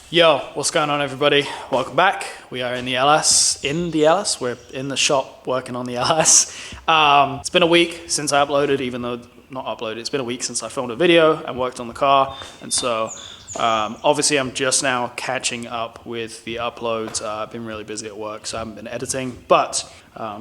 Yo, what's going on everybody? Welcome back. We are in the LS. We're in the shop working on the LS. It's been a week since I uploaded, even though not uploaded, it's been a week since I filmed a video and worked on the car. And so obviously I'm just now catching up with the uploads. I've been really busy at work, so I haven't been editing. But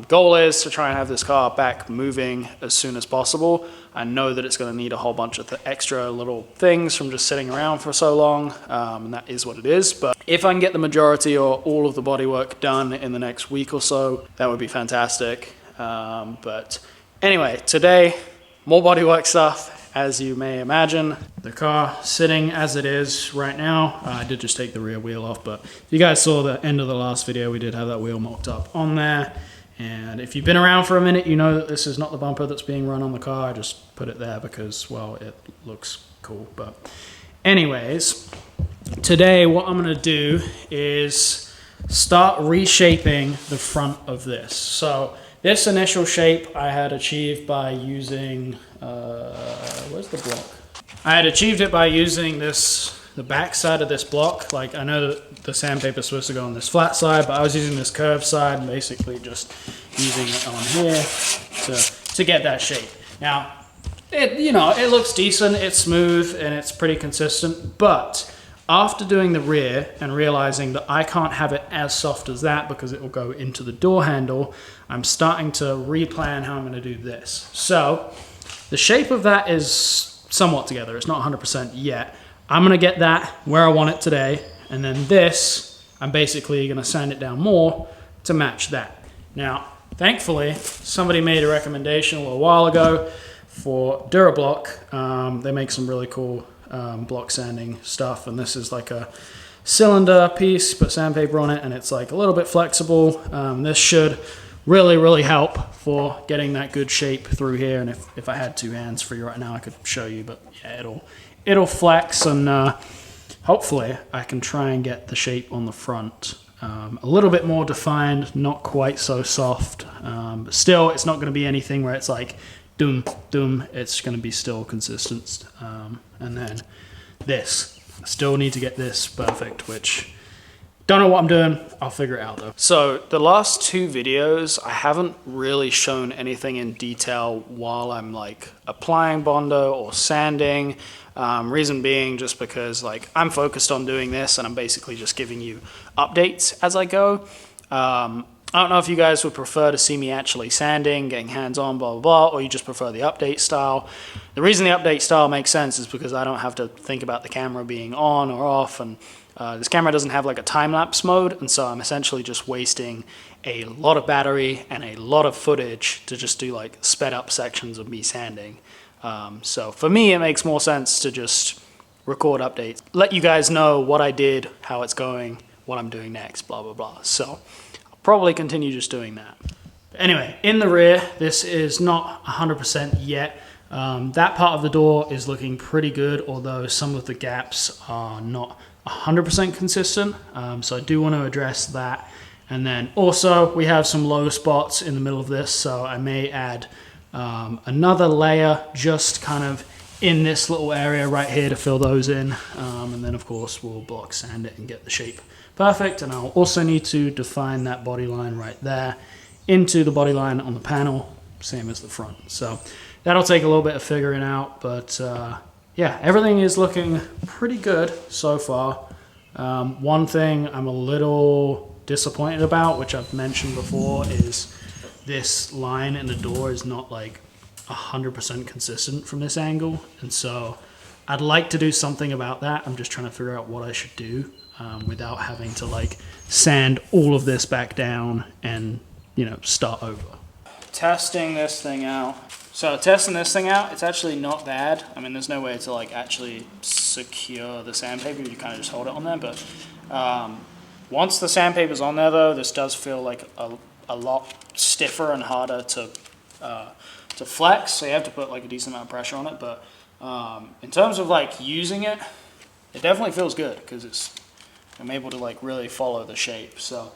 goal is to try and have this car back moving as soon as possible. I know that it's going to need a whole bunch of extra little things from just sitting around for so long, and that is what it is. But if I can get the majority or all of the bodywork done in the next week or so, that would be fantastic. But anyway, today, more bodywork stuff, as you may imagine. The car sitting as it is right now. I did just take the rear wheel off, but if you guys saw the end of the last video, we did have that wheel mocked up on there. And if you've been around for a minute, you know that this is not the bumper that's being run on the car. I just put it there because, well, it looks cool. But anyways, today what I'm going to do is start reshaping the front of this. So this initial shape I had achieved by using, where's the block? I had achieved it by using the back side of this block. Like, I know that the sandpaper is supposed to go on this flat side, but I was using this curved side and basically just using it on here to get that shape. Now, it looks decent, it's smooth, and it's pretty consistent, but after doing the rear and realizing that I can't have it as soft as that because it will go into the door handle, I'm starting to replan how I'm going to do this. So the shape of that is somewhat together. It's not 100% yet. I'm going to get that where I want it today, and then this, I'm basically going to sand it down more to match that. Now, thankfully, somebody made a recommendation a little while ago for DuraBlock. They make some really cool block sanding stuff, and this is like a cylinder piece, put sandpaper on it, and it's like a little bit flexible. This should really help for getting that good shape through here, and if I had two hands free right now, I could show you, but yeah, it'll flex, and hopefully I can try and get the shape on the front a little bit more defined, not quite so soft, but still it's not going to be anything where it's like doom, it's going to be still consistent. And then this, I still need to get this perfect, which don't know what I'm doing. I'll figure it out though. So the last two videos, I haven't really shown anything in detail while I'm like applying Bondo or sanding. Reason being just because like I'm focused on doing this and I'm basically just giving you updates as I go. I don't know if you guys would prefer to see me actually sanding, getting hands-on, blah, blah, blah, or you just prefer the update style. The reason the update style makes sense is because I don't have to think about the camera being on or off, and this camera doesn't have like a time-lapse mode, and so I'm essentially just wasting a lot of battery and a lot of footage to just do like sped-up sections of me sanding. So for me, it makes more sense to just record updates, let you guys know what I did, how it's going, what I'm doing next, blah, blah, blah. So probably continue just doing that. Anyway, in the rear, this is not 100% yet. That part of the door is looking pretty good, although some of the gaps are not 100% consistent. So I do want to address that. And then also we have some low spots in the middle of this, so I may add another layer just kind of in this little area right here to fill those in. And then of course we'll block sand it and get the shape perfect. And I'll also need to define that body line right there into the body line on the panel, same as the front. So that'll take a little bit of figuring out, but yeah, everything is looking pretty good so far. One thing I'm a little disappointed about, which I've mentioned before, is this line in the door is not like 100% consistent from this angle, and so I'd like to do something about that. I'm just trying to figure out what I should do without having to like sand all of this back down and, you know, start over. Testing this thing out. So testing this thing out, it's actually not bad. I mean, there's no way to like actually secure the sandpaper. You kind of just hold it on there, but once the sandpaper's on there though, this does feel like a lot stiffer and harder to flex, so you have to put like a decent amount of pressure on it. But in terms of like using it, it definitely feels good because I'm able to like really follow the shape. So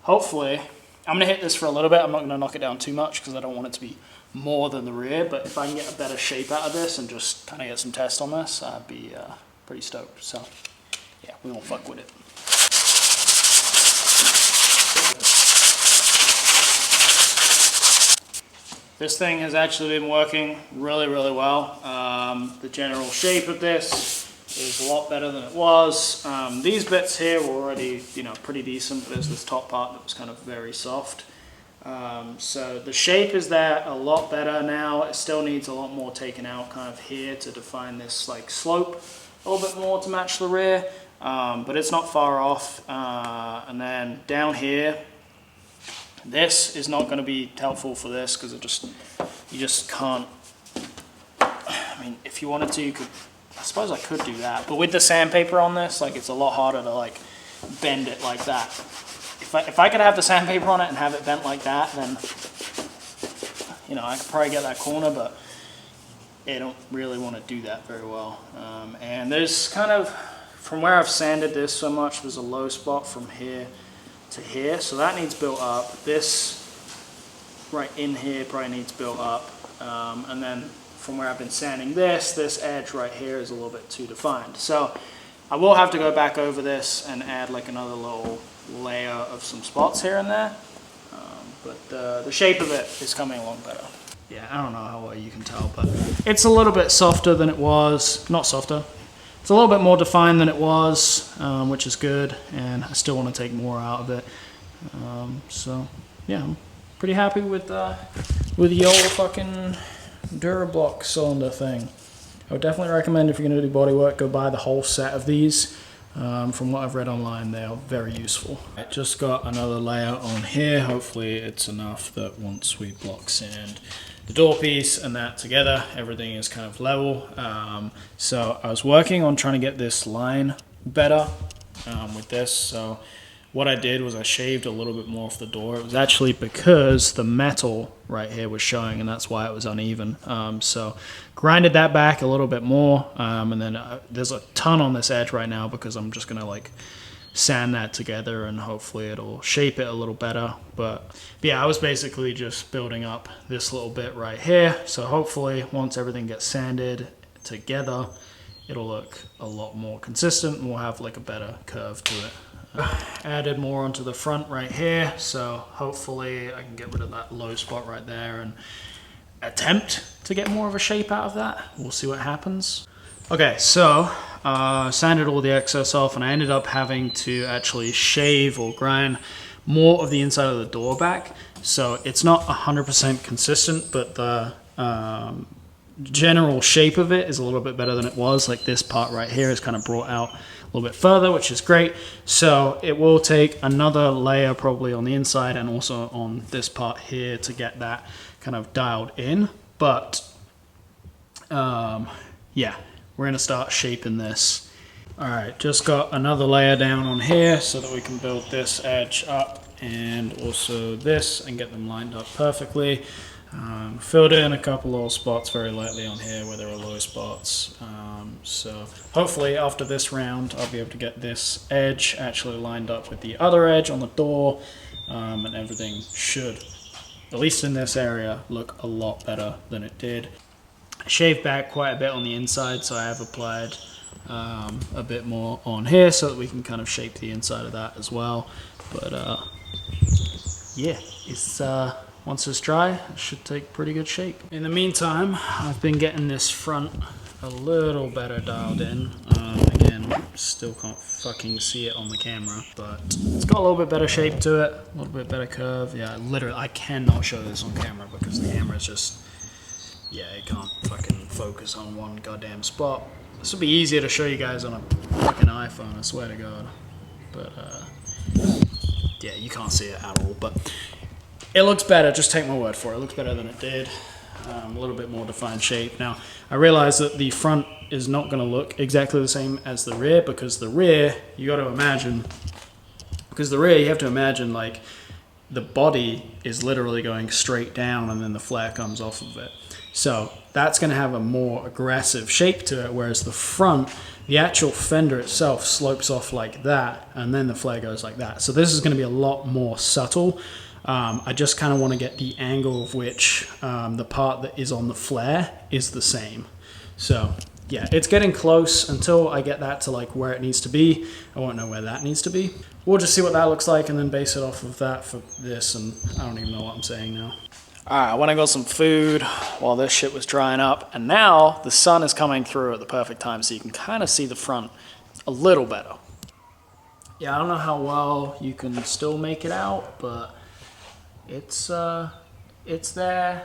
hopefully, I'm gonna hit this for a little bit. I'm not gonna knock it down too much because I don't want it to be more than the rear, but if I can get a better shape out of this and just kind of get some test on this, I'd be pretty stoked. So yeah, we won't fuck with it. This thing has actually been working really, really well. The general shape of this is a lot better than it was. These bits here were already, you know, pretty decent. There's this top part that was kind of very soft. So the shape is there a lot better now. It still needs a lot more taken out kind of here to define this like slope a little bit more to match the rear, but it's not far off. And then down here, this is not going to be helpful for this because you just can't. I mean, if you wanted to, you could. I suppose I could do that, but with the sandpaper on this, like, it's a lot harder to like bend it like that. If I could have the sandpaper on it and have it bent like that, then, you know, I could probably get that corner, but I don't really want to do that very well. And there's kind of, from where I've sanded this so much, there's a low spot from here to here, so that needs built up. This right in here probably needs built up, and then from where I've been sanding this edge right here is a little bit too defined. So I will have to go back over this and add like another little layer of some spots here and there, but the shape of it is coming along better. Yeah, I don't know how well you can tell, but it's a little bit softer than it was. Not softer. It's a little bit more defined than it was, which is good, and I still want to take more out of it. So yeah, I'm pretty happy with the old fucking Durablock cylinder thing. I would definitely recommend, if you're going to do bodywork, go buy the whole set of these. From what I've read online, they are very useful. I just got another layer on here. Hopefully it's enough that once we block sand the door piece and that together, everything is kind of level. So I was working on trying to get this line better with this. So what I did was I shaved a little bit more off the door. It was actually because the metal right here was showing, and that's why it was uneven. So grinded that back a little bit more, and then there's a ton on this edge right now because I'm just gonna like sand that together and hopefully it'll shape it a little better. But yeah, I was basically just building up this little bit right here. So hopefully once everything gets sanded together, it'll look a lot more consistent and we'll have like a better curve to it. Added more onto the front right here, so hopefully I can get rid of that low spot right there and attempt to get more of a shape out of that. We'll see what happens. Okay, so sanded all the excess off, and I ended up having to actually shave or grind more of the inside of the door back. So it's not 100% consistent, but the general shape of it is a little bit better than it was. Like this part right here is kind of brought out a little bit further, which is great. So it will take another layer probably on the inside and also on this part here to get that kind of dialed in. But yeah, we're gonna start shaping this. All right, just got another layer down on here so that we can build this edge up and also this and get them lined up perfectly. Filled in a couple little spots very lightly on here where there are low spots. So hopefully after this round I'll be able to get this edge actually lined up with the other edge on the door, and everything should, at least in this area, look a lot better than it did. I shaved back quite a bit on the inside, so I have applied a bit more on here so that we can kind of shape the inside of that as well. But yeah, it's once it's dry, it should take pretty good shape. In the meantime, I've been getting this front a little better dialed in. Again, still can't fucking see it on the camera, but it's got a little bit better shape to it, a little bit better curve. Yeah, literally, I cannot show this on camera because the camera is just, yeah, it can't fucking focus on one goddamn spot. This would be easier to show you guys on a fucking iPhone, I swear to God. But yeah, you can't see it at all, but it looks better, just take my word for it. It looks better than it did. A little bit more defined shape. Now, I realize that the front is not gonna look exactly the same as the rear, because the rear, you have to imagine like the body is literally going straight down and then the flare comes off of it. So that's gonna have a more aggressive shape to it, whereas the front, the actual fender itself slopes off like that and then the flare goes like that. So this is gonna be a lot more subtle. I just kind of want to get the angle of which the part that is on the flare is the same. So yeah, it's getting close. Until I get that to like where it needs to be, I won't know where that needs to be. We'll just see what that looks like and then base it off of that for this, and I don't even know what I'm saying now. Alright, I went and got some food while this shit was drying up, and now the sun is coming through at the perfect time, so you can kind of see the front a little better. Yeah, I don't know how well you can still make it out, but it's there,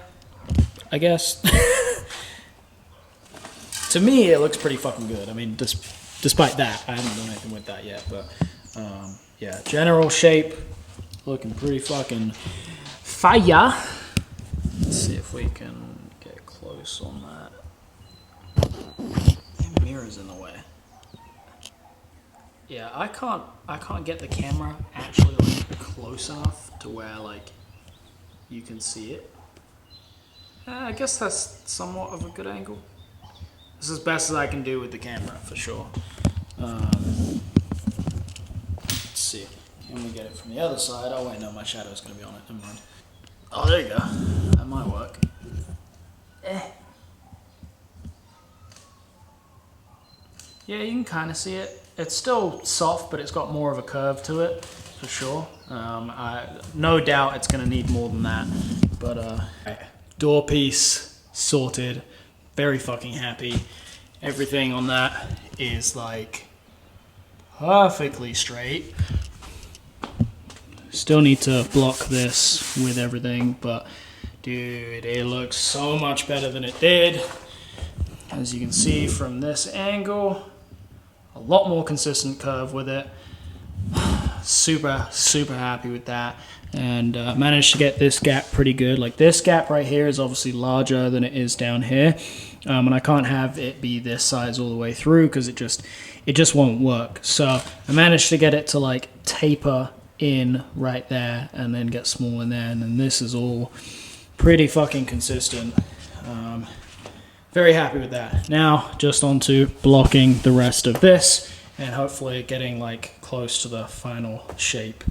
I guess. To me, it looks pretty fucking good. I mean, despite that, I haven't done anything with that yet, but yeah, general shape looking pretty fucking fire. Let's see if we can get close on that. The mirror's in the way. Yeah, I can't get the camera actually like close enough to where like you can see it. I guess that's somewhat of a good angle. This is as best as I can do with the camera for sure. Let's see. Can we get it from the other side? Oh wait, no, my shadow's gonna be on it. Never mind. Oh, there you go. That might work. Yeah, you can kind of see it. It's still soft, but it's got more of a curve to it, for sure. No doubt it's gonna need more than that. But door piece sorted. Very fucking happy. Everything on that is like perfectly straight. Still need to block this with everything, but dude, it looks so much better than it did. As you can see from this angle, a lot more consistent curve with it. Super, super happy with that. And managed to get this gap pretty good. Like this gap right here is obviously larger than it is down here. And I can't have it be this size all the way through because it just won't work. So I managed to get it to like taper in right there and then get small in there. And then this is all pretty fucking consistent. Very happy with that. Now just onto blocking the rest of this and hopefully getting like close to the final shape.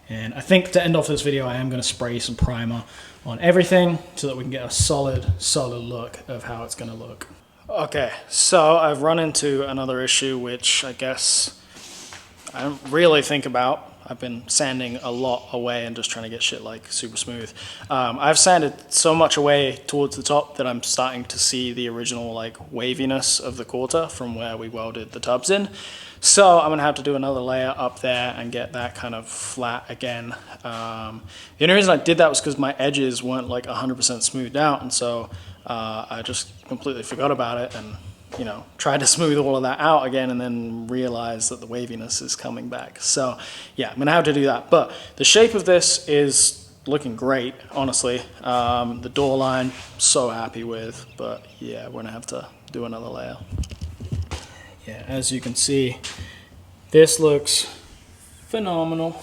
And I think to end off this video, I am going to spray some primer on everything so that we can get a solid look of how it's going to look. Okay, so I've run into another issue, which I guess I don't really think about. I've been sanding a lot away and just trying to get shit like super smooth. I've sanded so much away towards the top that I'm starting to see the original like waviness of the quarter from where we welded the tubs in. So I'm gonna have to do another layer up there and get that kind of flat again. The only reason I did that was because my edges weren't like 100% smoothed out, and so I just completely forgot about it and, you know, tried to smooth all of that out again and then realized that the waviness is coming back. So yeah, I'm gonna have to do that. But the shape of this is looking great, honestly. The door line, so happy with, but yeah, we're gonna have to do another layer. Yeah, as you can see, this looks phenomenal.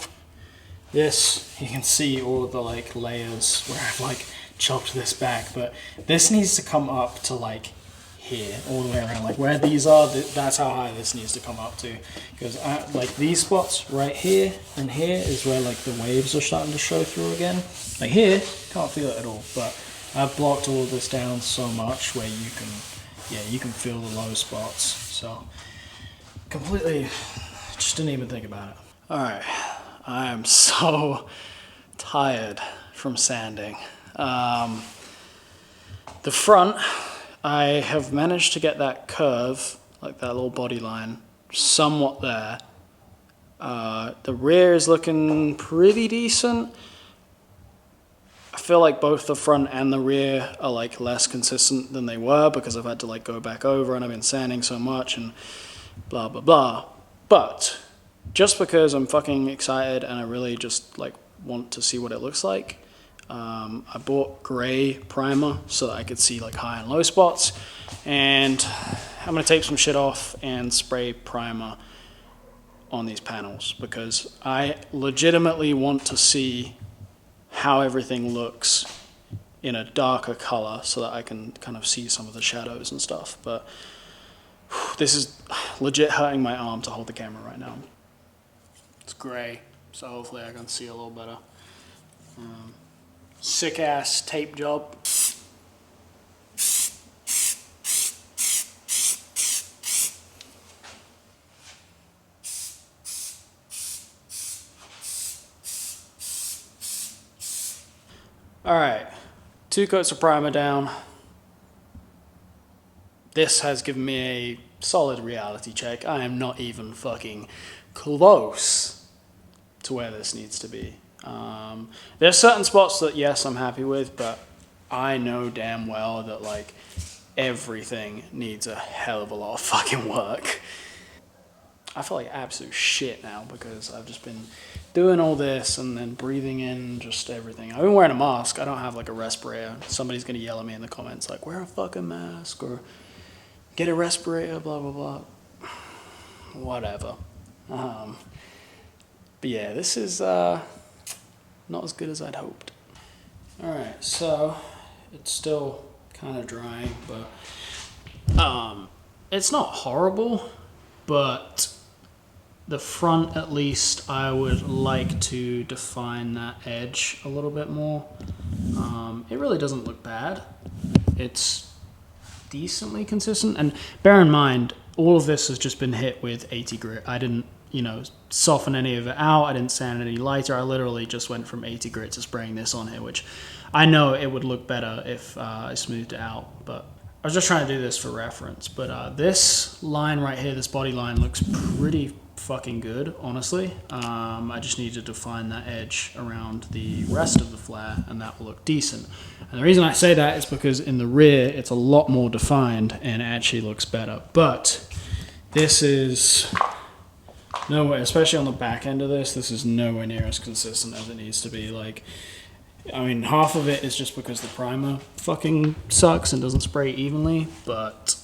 This, you can see all of the like layers where I've like chopped this back, but this needs to come up to like here, all the way around. Like where these are, that's how high this needs to come up to. Because like these spots right here and here is where like the waves are starting to show through again. Like here, can't feel it at all, but I've blocked all of this down so much where you can, yeah, you can feel the low spots. So completely, just didn't even think about it. All right, I am so tired from sanding. The front, I have managed to get that curve, like that little body line, somewhat there. The rear is looking pretty decent. I feel like both the front and the rear are like less consistent than they were because I've had to like go back over and I've been sanding so much and blah, blah, blah. But just because I'm fucking excited and I really just like want to see what it looks like, I bought gray primer so that I could see like high and low spots, and I'm gonna take some shit off and spray primer on these panels because I legitimately want to see how everything looks in a darker color so that I can kind of see some of the shadows and stuff. But this is legit hurting my arm to hold the camera right now. It's gray, so hopefully I can see a little better. Sick ass tape job. All right, 2 coats of primer down. This has given me a solid reality check. I am not even fucking close to where this needs to be. There's certain spots that, yes, I'm happy with, but I know damn well that, like, everything needs a hell of a lot of fucking work. I feel like absolute shit now because I've just been doing all this and then breathing in just everything. I've been wearing a mask. I don't have like a respirator. Somebody's gonna yell at me in the comments like, wear a fucking mask or get a respirator, blah, blah, blah. Whatever. But yeah, this is not as good as I'd hoped. All right, so it's still kind of drying, but it's not horrible, but the front, at least, I would like to define that edge a little bit more. It really doesn't look bad. It's decently consistent, and bear in mind, all of this has just been hit with 80 grit. I didn't, soften any of it out. I didn't sand it any lighter. I literally just went from 80 grit to spraying this on here, which I know it would look better if I smoothed it out, but I was just trying to do this for reference. But this line right here, this body line, looks pretty fucking good, honestly. I just need to define that edge around the rest of the flare, and that will look decent. And the reason I say that is because in the rear, it's a lot more defined and it actually looks better. But this is nowhere, especially on the back end of this, this is nowhere near as consistent as it needs to be. Like, I mean, half of it is just because the primer fucking sucks and doesn't spray evenly, but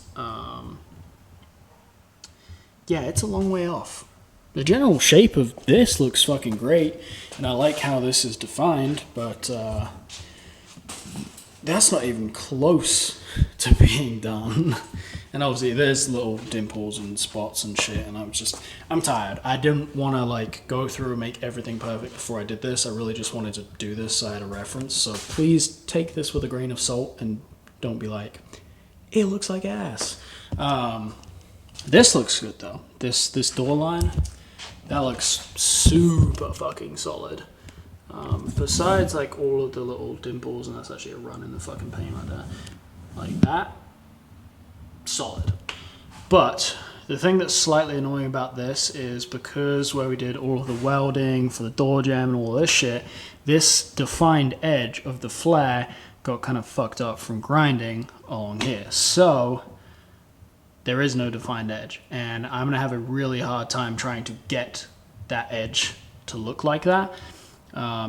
yeah, it's a long way off. The general shape of this looks fucking great, and I like how this is defined, but that's not even close to being done. And obviously there's little dimples and spots and shit, and I'm tired. I didn't want to like go through and make everything perfect before I did this. I really just wanted to do this so I had a reference. So please take this with a grain of salt and don't be like, it looks like ass. This looks good though. This door line, that looks super fucking solid. Besides like all of the little dimples, and that's actually a run in the fucking paint right there, like that, solid. But the thing that's slightly annoying about this is because where we did all of the welding for the door jamb and all this shit, this defined edge of the flare got kind of fucked up from grinding along here. So there is no defined edge, and I'm gonna have a really hard time trying to get that edge to look like that.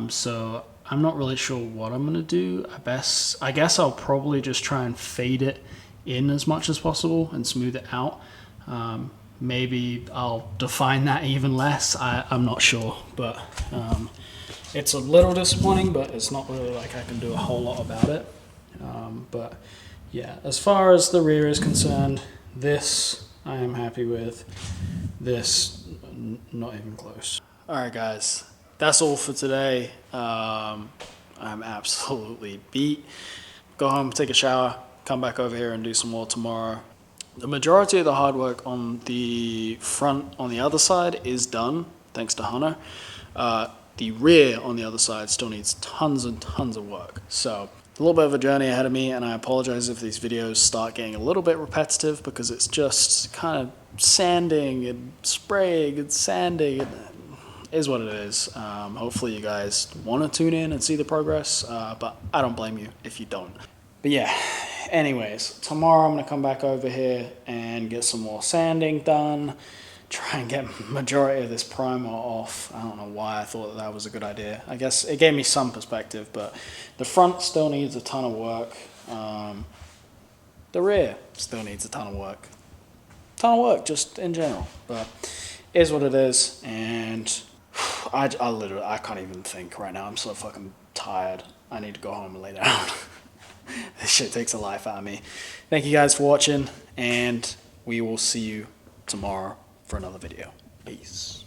So I'm not really sure what I'm gonna do. I guess I'll probably just try and fade it in as much as possible and smooth it out. Maybe I'll define that even less. I'm not sure, but it's a little disappointing, but it's not really like I can do a whole lot about it. But yeah, as far as the rear is concerned, this I am happy with. This, not even close. All right, guys, that's all for today. I'm absolutely beat. Go home, take a shower, come back over here and do some more tomorrow. The majority of the hard work on the front on the other side is done, thanks to Hunter. The rear on the other side still needs tons and tons of work. So a little bit of a journey ahead of me, and I apologize if these videos start getting a little bit repetitive because it's just kind of sanding and spraying and sanding. It is what it is. Hopefully you guys want to tune in and see the progress, but I don't blame you if you don't. But yeah, anyways, tomorrow I'm going to come back over here and get some more sanding done, try and get majority of this primer off. I don't know why I thought that was a good idea. I guess it gave me some perspective, but the front still needs a ton of work. The rear still needs a ton of work. Ton of work, just in general, but it is what it is, and I can't even think right now. I'm so fucking tired. I need to go home and lay down. This shit takes a life out of me. Thank you guys for watching, and we will see you tomorrow for another video. Peace.